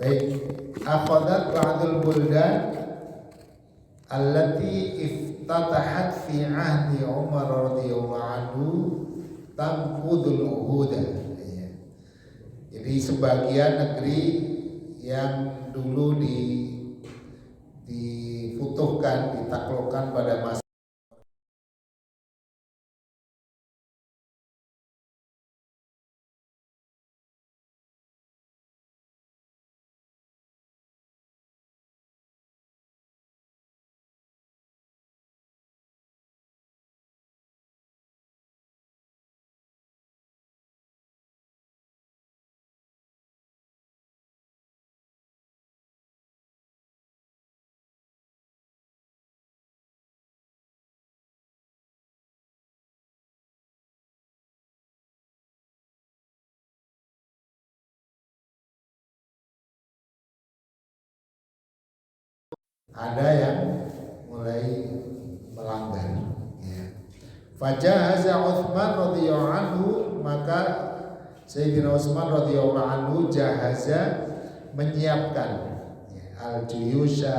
Baik, akhadat ba'dul buldan allati iftatahat fi ahdi Umar radhiyallahu anhu tanqudul uhuda. Jadi sebagian negeri yang dulu difutuhkan, ditaklukkan pada masa ada yang mulai melanggar. Fajahaza Utsman radhiyallahu anhu, maka Sayyidina Utsman radhiyallahu anhu jahaza menyiapkan al-juyusha,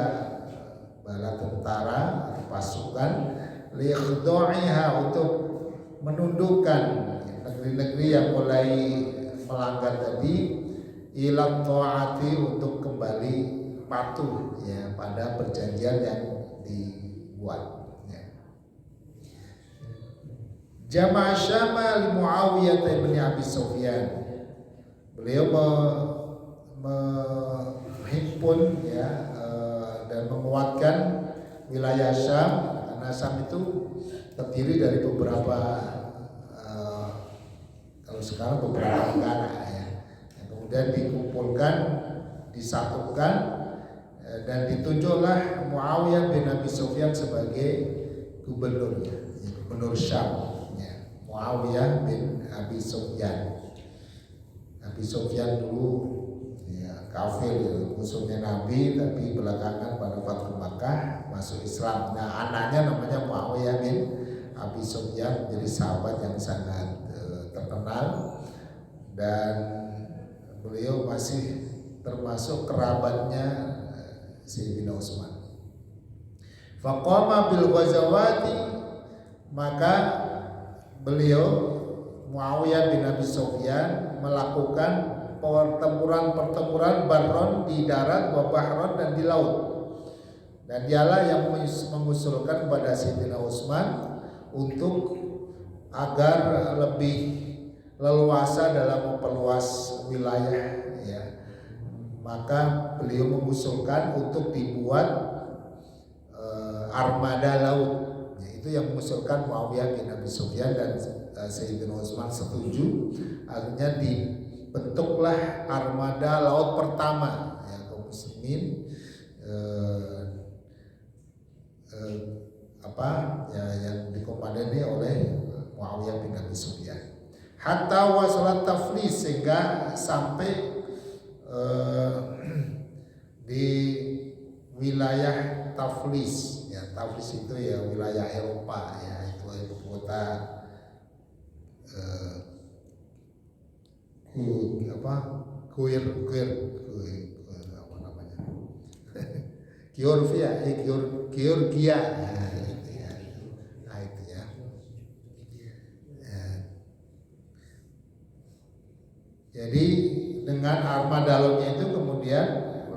bala tentara, pasukan, liqda'iha, untuk menundukkan negeri-negeri yang mulai melanggar tadi, ila ta'ati, untuk kembali patuh pada perjanjian yang dibuat. Jama'a Syama li Muawiyah bin Abi Sufyan. Beliau menghimpun dan menguatkan wilayah Syam, karena Syam itu terdiri dari beberapa kalau sekarang beberapa negara yang kemudian dikumpulkan, disatukan, dan ditunjuklah Muawiyah bin Abi Sufyan sebagai gubernur Syam. Muawiyah bin Abi Sufyan. Abi Sufyan dulu kafir, musuhnya Nabi, tapi belakangan pada Fathu Makkah masuk Islam. Nah, anaknya namanya Muawiyah bin Abi Sufyan, jadi sahabat yang sangat terkenal, dan beliau masih termasuk kerabatnya Sayyidina Utsman. Faqama bil ghazawati, maka beliau Muawiyah bin Abi Sufyan melakukan pertempuran barron, di darat, wa bahron, dan di laut. Dan dialah yang mengusulkan kepada Sayyidina Utsman untuk agar lebih leluasa dalam memperluas wilayah, maka beliau mengusulkan untuk dibuat armada laut. Itu yang mengusulkan Muawiyah bin Abi Sufyan, dan Sayyidina Utsman setuju. Akhirnya dibentuklah armada laut pertama kaum muslimin, yang dikomandani oleh Muawiyah bin Abi Sufyan. Hatta wasalat Taflis, sehingga sampai di wilayah Taflis. Taflis itu wilayah Eropa, itu ibu kota apa namanya? Georgia. Jadi dengan armada lautnya itu kemudian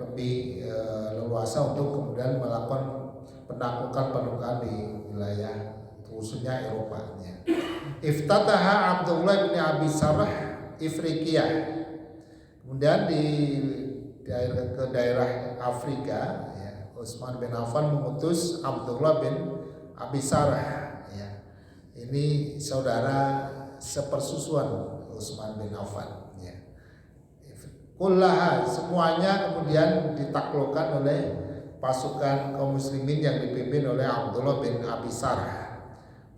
lebih leluasa untuk kemudian melakukan penaklukan di wilayah khususnya Eropa. Iftataha Abdullah bin Abi Sarh Ifriqiya. Kemudian di daerah Afrika, Utsman bin Affan mengutus Abdullah bin Abi Sarh. Ini saudara sepersusuan Utsman bin Affan. Kullaha, semuanya kemudian ditaklukkan oleh pasukan kaum muslimin yang dipimpin oleh Abdullah bin Abi Sarh.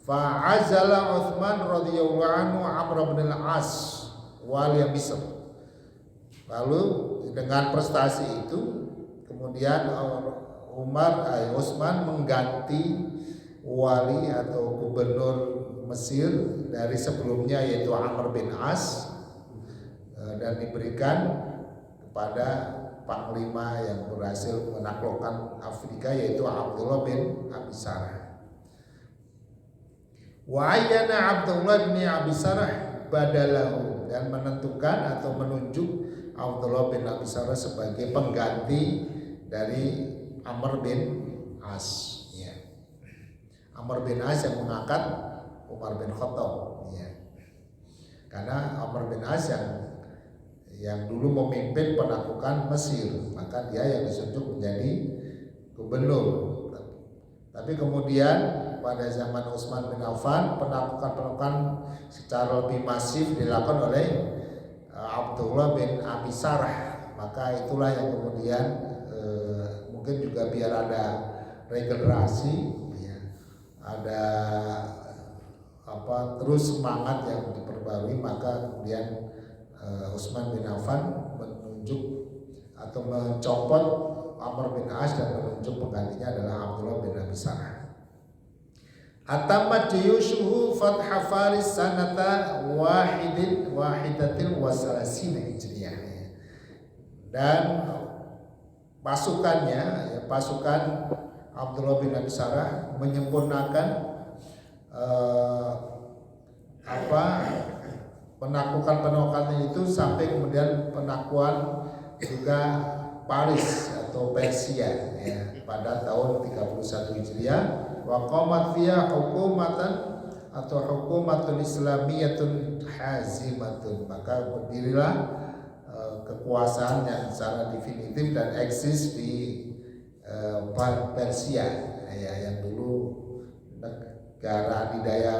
Fa'azala Utsman radhiyallahu anhu Amr bin al-As wali Misr. Lalu dengan prestasi itu kemudian Utsman mengganti wali atau gubernur Mesir dari sebelumnya, yaitu Amr bin As, dan diberikan kepada panglima yang berhasil menaklukkan Afrika, yaitu Abdullah bin Abi Sarh. Wa ayyana Abdullah bin Abi Sarh badalahu, dan menentukan atau menunjuk Abdullah bin Abi Sarh sebagai pengganti dari Amr bin As, ya. Amr bin As yang mengangkat Umar bin Khattab, ya. Karena Amr bin As yang dulu memimpin penaklukan Mesir, maka dia yang ditunjuk menjadi gubernur. Tapi kemudian pada zaman Utsman bin Affan, penaklukan secara lebih masif dilakukan oleh Abdullah bin Abi Sarh. Maka itulah yang kemudian mungkin juga biar ada regenerasi, ya, ada terus semangat yang diperbarui, maka kemudian Utsman bin Affan menunjuk atau mencopot Amr bin As dan menunjuk penggantinya adalah Abdullah bin Abi Sarh. Atamat juyushuhu fatha Faris sanata wahidatin wasalasina hijriyah. Dan pasukannya, ya, pasukan Abdullah bin Abi Sarh menyempurnakan penaklukan itu sampai kemudian penaklukan juga Paris atau Persia, ya, pada tahun 31 Hijriah. Wa qamat fiha hukumatan atau hukumatun islamiyatun hazimatun, maka berdirilah kekuasaan yang secara definitif dan eksis di Persia, ya, yang dulu negara adidaya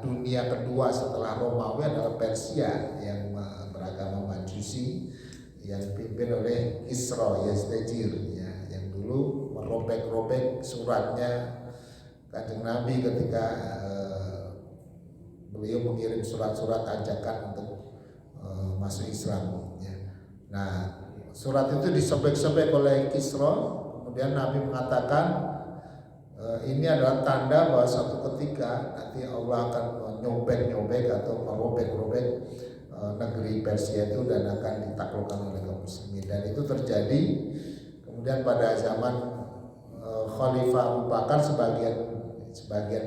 dunia kedua setelah Romawi adalah Persia yang beragama Majusi, yang dipimpin oleh Kisra Yazdajir, ya, yang dulu merobek-robek suratnya Kanjeng Nabi ketika beliau mengirim surat-surat ajakan untuk masuk Islam, ya. Nah, surat itu disobek-sobek oleh Kisra, kemudian Nabi mengatakan ini adalah tanda bahwa suatu ketika nanti Allah akan nyobek-nyobek atau merobek-robek negeri Persia itu dan akan ditaklukkan oleh kaum muslimin. Dan itu terjadi kemudian pada zaman Khalifah Abu Bakar, sebagian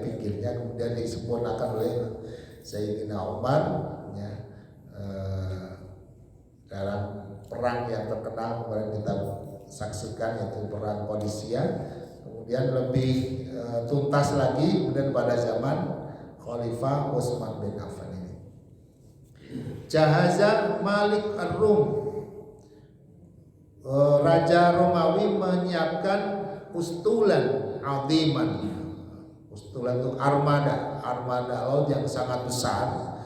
pikirnya kemudian disempurnakan oleh Sayyidina Umar, ya, dalam perang yang terkenal kemarin kita saksikan, yaitu perang Qadisiyah. Kemudian lebih tuntas lagi kemudian pada zaman Khalifah Utsman bin Affan ini. Jahaza Malik Ar-Rum, Raja Romawi menyiapkan ustulan aziman. Ustulan itu armada laut yang sangat besar.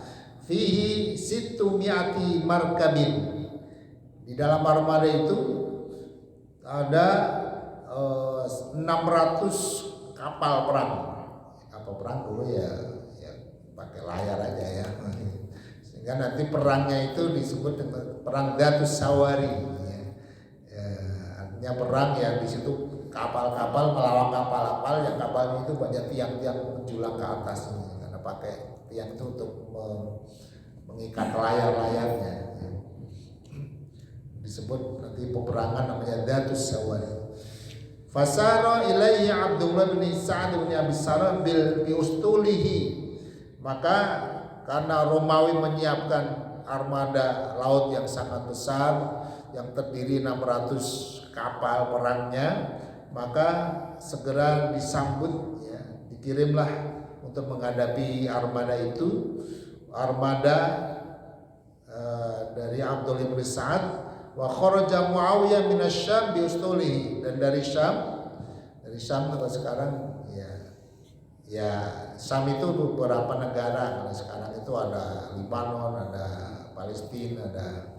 Fihi situmiati markabin. Di dalam armada itu ada 600 kapal perang. Kapal perang dulu ya pakai layar aja, ya. Sehingga nanti perangnya itu disebut dengan perang Datus Sawari, ya. Artinya perang yang di situ kapal-kapal melawan kapal-kapal yang kapalnya itu banyak tiang-tiang menjulang ke atas, karena pakai tiang itu untuk mengikat layar-layarnya, ya. Disebut nanti peperangan namanya Datus Sawari. Fasara ilaihi Abdullah bin Sa'ad bin Abi Sarh bil ustulihi. Maka karena Romawi menyiapkan armada laut yang sangat besar yang terdiri 600 kapal perangnya, maka segera disambut, ya, dikirimlah untuk menghadapi armada itu, armada dari Abdullah bin Sa'ad. Wa kharaja Muawiyah min asy-Syam bi ustulihi, dan dari Syam kalau sekarang ya Syam itu beberapa negara. Kalau sekarang itu ada Lebanon, ada Palestina, ada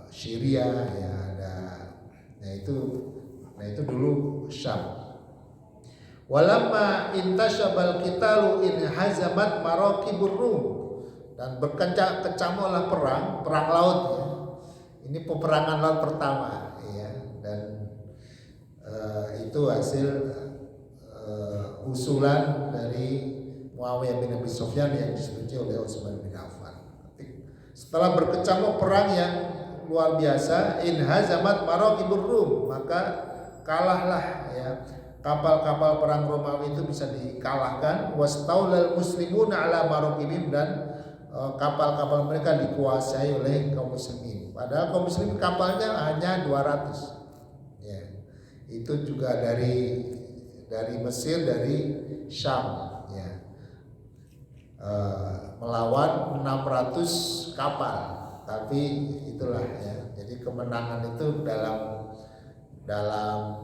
Syria, ya, ada, itu dulu Syam. Walamma intasyabal qitalu in hazamat maraqibur Rum, dan berkecamuklah perang laut, ya. Ini peperangan laut pertama, ya, dan itu hasil usulan dari Muawiyah bin Abi Sufyan yang disetujui oleh Utsman bin Affan. Setelah berkecamuk perang yang luar biasa, in hazamat maraqibur rum, maka kalahlah ya kapal-kapal perang Romawi itu bisa dikalahkan, wastaulal muslimuna ala maraqibim, dan kapal-kapal mereka dikuasai oleh kaum muslimin. Padahal kaum muslimin kapalnya hanya 200. Ya. Itu juga dari Mesir, dari Syam, ya. Melawan 600 kapal. Tapi itulah ya. Jadi kemenangan itu dalam dalam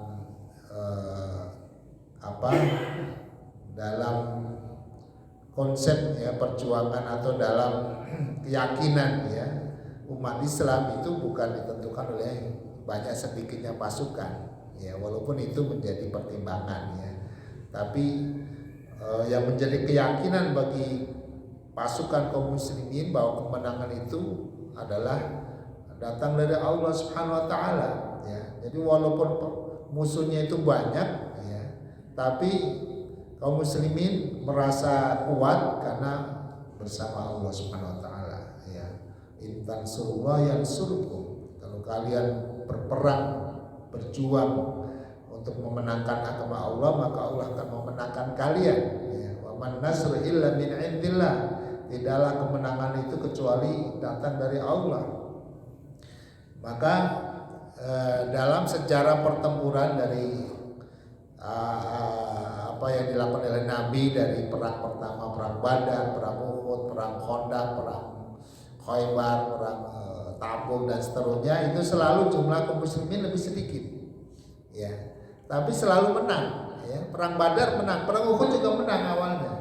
konsep ya perjuangan atau dalam keyakinan ya umat Islam itu bukan ditentukan oleh banyak sedikitnya pasukan ya, walaupun itu menjadi pertimbangan ya, tapi yang menjadi keyakinan bagi pasukan kaum muslimin bahwa kemenangan itu adalah datang dari Allah Subhanahu wa taala ya. Jadi walaupun musuhnya itu banyak ya, tapi kaum muslimin merasa kuat karena bersama Allah Subhanahu wa taala ya. In tansurullah yansurkum. Kalau kalian berperang, berjuang untuk memenangkan agama Allah, maka Allah akan memenangkan kalian ya. Wa man nasru illa min indillah. Tidaklah kemenangan itu kecuali datang dari Allah. Maka dalam sejarah pertempuran dari apa yang dilakukan oleh Nabi, dari perang pertama, perang Badar, perang Uhud, perang Khandaq, perang Khaybar, perang Tabuk dan seterusnya, itu selalu jumlah kaum muslimin lebih sedikit ya, tapi selalu menang ya. Perang Badar menang, perang Uhud juga menang awalnya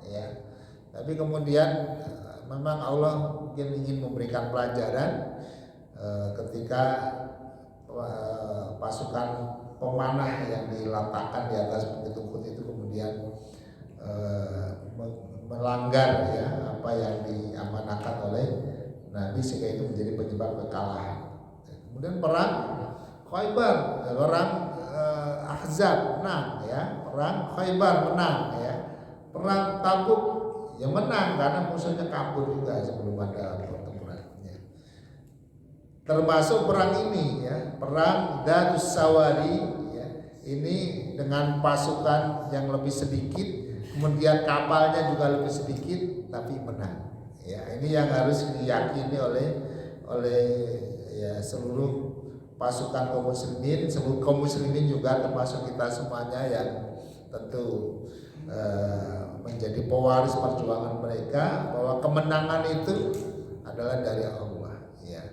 ya, tapi kemudian memang Allah mungkin ingin memberikan pelajaran ketika pasukan pemanah yang diletakkan di atas bukit Uhud itu kemudian melanggar ya apa yang diamanahkan oleh Nabi, sehingga itu menjadi penyebab kekalahan. Kemudian perang Khaybar, perang Ahzab menang ya, perang Khaybar menang ya, perang Tabuk ya menang karena musuhnya kabur juga sebelum ada pertempurannya. Termasuk perang ini ya, perang Dhatus Sawari ya, ini dengan pasukan yang lebih sedikit, kemudian kapalnya juga lebih sedikit, tapi menang. Ya, ini yang harus diyakini oleh ya seluruh pasukan kaum muslimin, seluruh kaum muslimin juga termasuk kita semuanya yang tentu menjadi pewaris perjuangan mereka, bahwa kemenangan itu adalah dari Allah ya.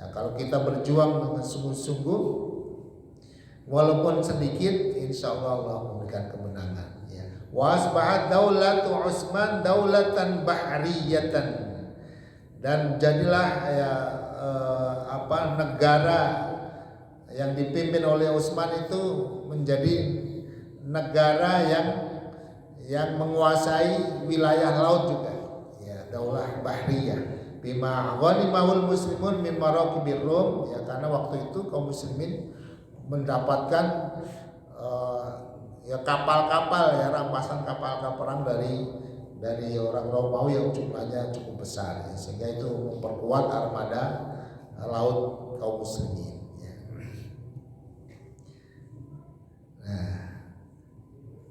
Nah, kalau kita berjuang dengan sungguh-sungguh walaupun sedikit, insya Allah Allah memberikan kemenangan ya. Wa asbahat daulatu Utsman daulatan bahriyatan, dan jadilah ya negara yang dipimpin oleh Utsman itu menjadi negara yang menguasai wilayah laut juga ya, daulah bahriyah. Bima ghanimahul muslimun min maraqibir rum ya, karena waktu itu kaum muslimin mendapatkan ya kapal-kapal ya, rampasan kapal-kapal perang dari orang Romawi yang jumlahnya cukup besar ya, sehingga itu memperkuat armada laut kaum muslimin ya. Nah,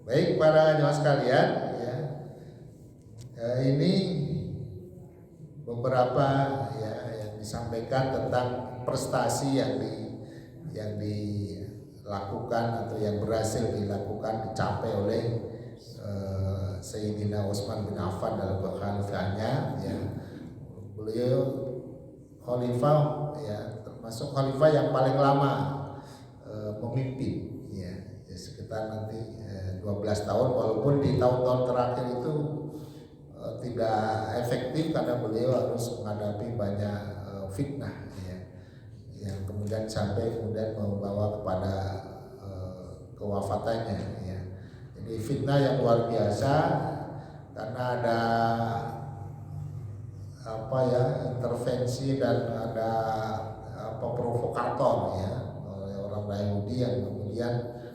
baik para jemaah sekalian ya, ini beberapa ya yang disampaikan tentang prestasi yang dilakukan atau yang berhasil dilakukan, dicapai oleh Sayyidina Utsman bin Affan dalam kekhalifahannya ya. Beliau khalifah ya, termasuk khalifah yang paling lama memimpin ya, sekitar nanti 12 tahun, walaupun di tahun-tahun terakhir itu tidak efektif karena beliau harus menghadapi banyak fitnah ya, yang kemudian membawa kepada kewafatannya ya. Jadi fitnah yang luar biasa karena ada intervensi dan ada provokator ya oleh orang Yahudi yang kemudian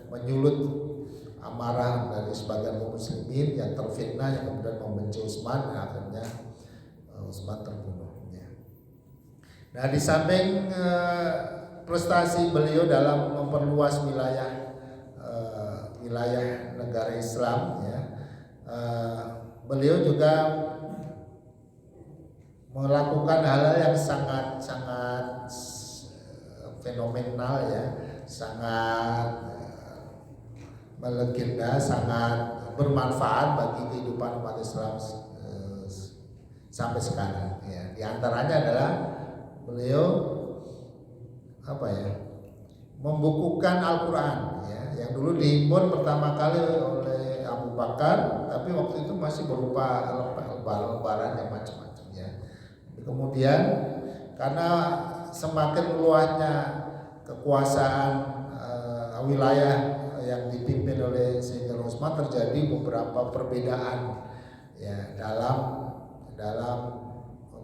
menyulut amarah dari sebagian kaum muslimin yang terfitnah, yang kemudian membenci Utsman, dan akhirnya Utsman terbunuh ya. Nah, di samping prestasi beliau dalam memperluas wilayah negara Islam, ya, beliau juga melakukan hal-hal yang sangat fenomenal, ya, sangat melegenda, sangat bermanfaat bagi kehidupan umat Islam sampai sekarang, ya. Di antaranya adalah beliau membukukan Al-Quran, ya, yang dulu diimpun pertama kali oleh Abu Bakar, tapi waktu itu masih berupa lembaran yang macam-macam, ya. Kemudian karena semakin luasnya kekuasaan wilayah yang dipimpin oleh Sayyidina Utsman, terjadi beberapa perbedaan, ya, dalam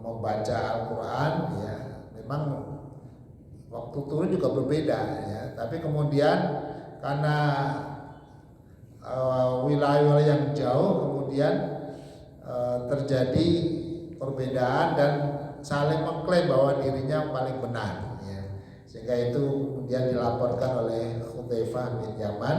membaca Al-Quran, ya. Memang waktu turun juga berbeda, ya, tapi kemudian karena wilayah yang jauh, kemudian terjadi perbedaan dan saling mengklaim bahwa dirinya paling benar, ya. Sehingga itu kemudian dilaporkan oleh Hudzaifah bin Yaman,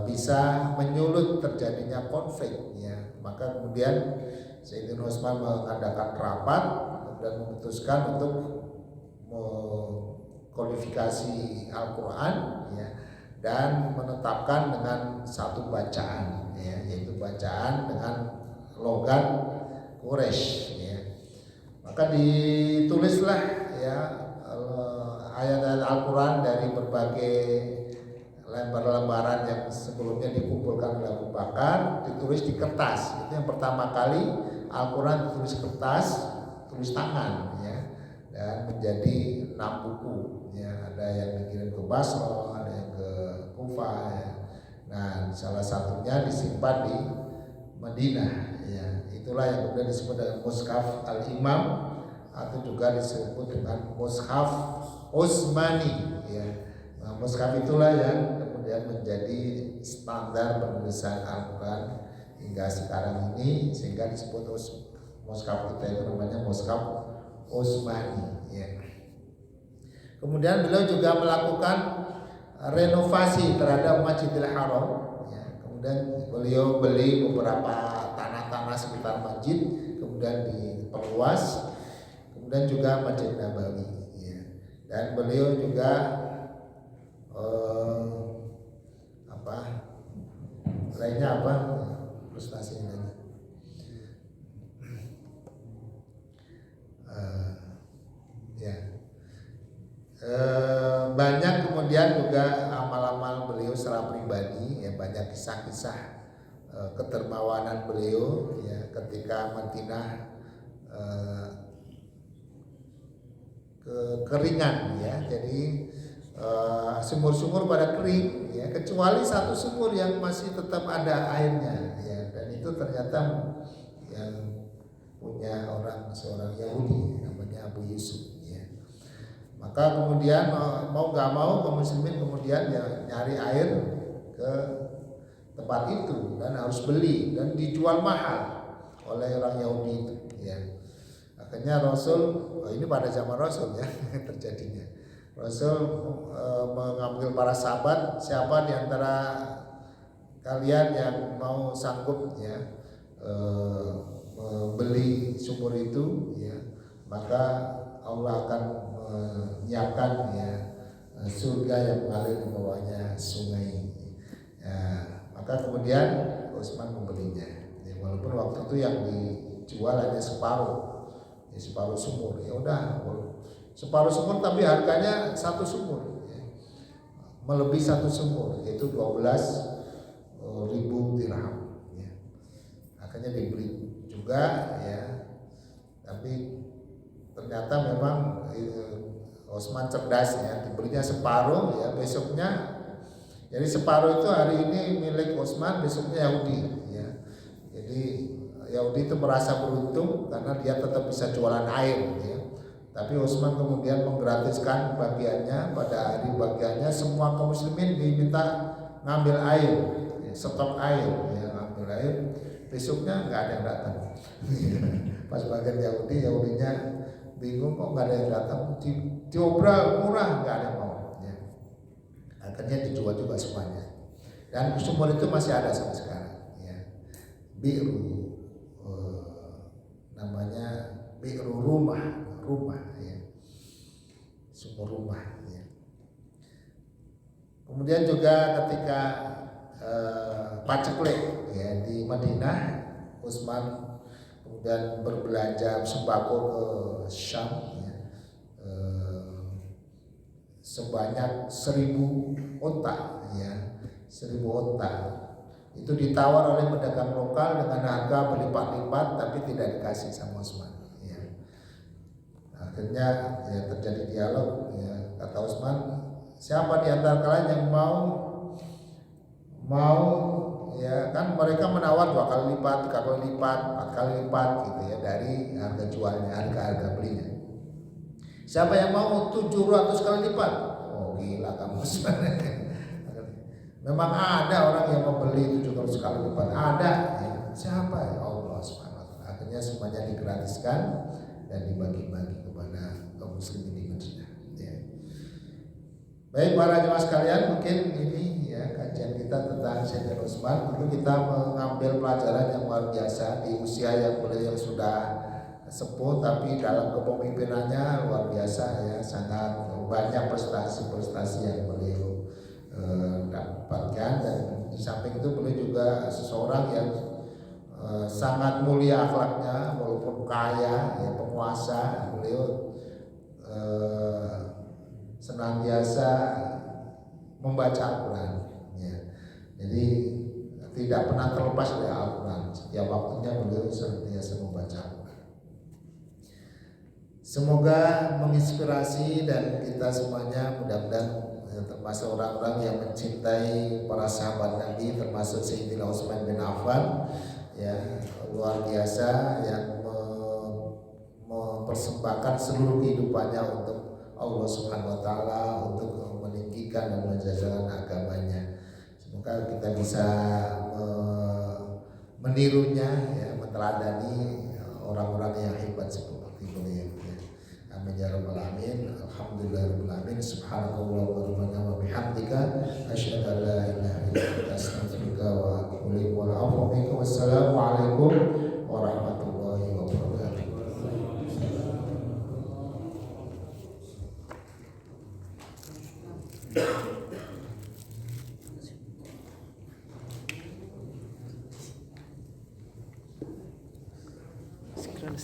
bisa menyulut terjadinya konflik, ya. Maka kemudian Sayyidina Utsman mengadakan rapat dan memutuskan untuk mengkodifikasi Al-Quran, ya, dan menetapkan dengan satu bacaan, ya, yaitu bacaan dengan logat Quraisy, ya. Maka ditulislah, ya, ayat-ayat Al-Quran dari berbagai lembar-lembaran yang sebelumnya dikumpulkan oleh Abu Bakar, ditulis di kertas. Itu yang pertama kali Al-Quran ditulis kertas, tulis tangan, ya, dan menjadi 6 buku, ya. Ada yang dikirim ke Basra, ada yang ke Kufah, ya. Nah, salah satunya disimpan di Madinah, ya. Itulah yang kemudian disebut dengan Mushaf Al-Imam, atau juga disebut dengan Mushaf Utsmani, ya. Nah, mushaf itulah yang kemudian menjadi standar penulisan Al-Quran hingga sekarang ini, sehingga disebut mushaf kita itu namanya Mushaf Utsmani, ya. Kemudian beliau juga melakukan renovasi terhadap Masjidil Haram, ya. Kemudian beliau beli beberapa tanah-tanah sekitar masjid, kemudian diperluas, kemudian juga Masjid Nabawi, ya. Dan beliau juga lainnya prestasinya lagi, ya. Banyak kemudian juga amal-amal beliau secara pribadi, ya, banyak kisah-kisah kedermawanan beliau, ya, ketika Madinah kekeringan, ya. Jadi sumur-sumur pada kering, ya, kecuali satu sumur yang masih tetap ada airnya, ya. Dan itu ternyata yang punya seorang Yahudi namanya Abu Yusuf, ya. Maka kemudian mau gak mau kaum muslimin kemudian, ya, nyari air ke tempat itu dan harus beli dan dijual mahal oleh orang Yahudi itu, ya. Akhirnya Rasul, ini pada zaman Rasul, ya, terjadinya. Rasul mengambil para sahabat, siapa di antara kalian yang mau sanggup, ya, membeli sumur itu, ya, maka Allah akan menyiapkan, ya, surga yang mengalir di bawahnya sungai. Ya, maka kemudian Utsman membelinya, ya, walaupun waktu itu yang dijual hanya separuh, ya, separuh sumur. Ya udah, separuh sumur tapi harganya satu sumur, ya, melebihi satu sumur, yaitu 12.000 dirham, ya. Akhirnya dibeli juga, ya. Tapi ternyata memang Utsman cerdas, ya, dibelinya separuh, ya, besoknya. Jadi separuh itu hari ini milik Utsman, besoknya Yahudi, ya. Jadi Yahudi itu merasa beruntung karena dia tetap bisa jualan air, ya. Tapi Utsman kemudian menggratiskan bagiannya. Pada hari bagiannya semua kaum muslimin diminta ngambil air, ya, stok air, ya, ngambil air. Besoknya nggak ada yang datang. Pas bagian Yahudinya bingung kok nggak ada yang datang, diobral murah nggak ada yang mau ya. Akhirnya dijual juga semuanya, dan sumur itu masih ada sampai sekarang ya. Biru namanya biru rumah ya, sumur rumah ya. Kemudian juga ketika paceklik ya di Madinah, Utsman kemudian berbelanja sembako ke Syam ya, sebanyak 1.000 onta ya, 1.000 onta itu ditawar oleh pedagang lokal dengan harga berlipat-lipat, tapi tidak dikasih sama Utsman ya. Akhirnya ya terjadi dialog ya, kata Utsman, siapa di antara kalian yang mau ya, kan mereka menawar 2 kali lipat, 3 kali lipat, 4 kali lipat gitu ya dari harga jualnya, harga belinya. Siapa yang mau 700 kali lipat? Oh gila kamu. Memang ada orang yang membeli 700 kali lipat, ada ya. Siapa ya? Allah SWT. Akhirnya semuanya digratiskan dan dibagi-bagi kepada kaum muslimin di Madinah ya. Baik para jemaah sekalian, mungkin ini ya kajian kita tentang Sayyidina Utsman. Tentu kita mengambil pelajaran yang luar biasa di usia yang beliau sudah sepuh, tapi dalam kepemimpinannya luar biasa ya, sangat banyak prestasi-prestasi yang beliau dapatkan. Dan di samping itu beliau juga seseorang yang sangat mulia akhlaknya, walaupun kaya ya, penguasa, beliau senantiasa membaca Al-Quran ya. Jadi tidak pernah terlepas dari Al-Quran, setiap waktunya beliau senantiasa membaca Al-Quran. Semoga menginspirasi dan kita semuanya mudah-mudahan termasuk orang-orang yang mencintai para sahabat Nabi, termasuk Sayyidina Utsman bin Affan ya, luar biasa, yang mempersembahkan seluruh kehidupannya untuk Allah Subhanahu wa taala, untuk meninggikan dan menjajakan agamanya. Semoga kita bisa menirunya ya, meneladani orang-orang yang hebat seperti beliau ya. Amin ya rabbal alamin. Alhamdulillahirabbil alamin. Subhanakallahumma wa bihamdika asyhadu an la ilaha illa anta astaghfiruka wa atubu ilaik. Wassalamu alaikum warahmatullahi wabarakatuh. Sekarang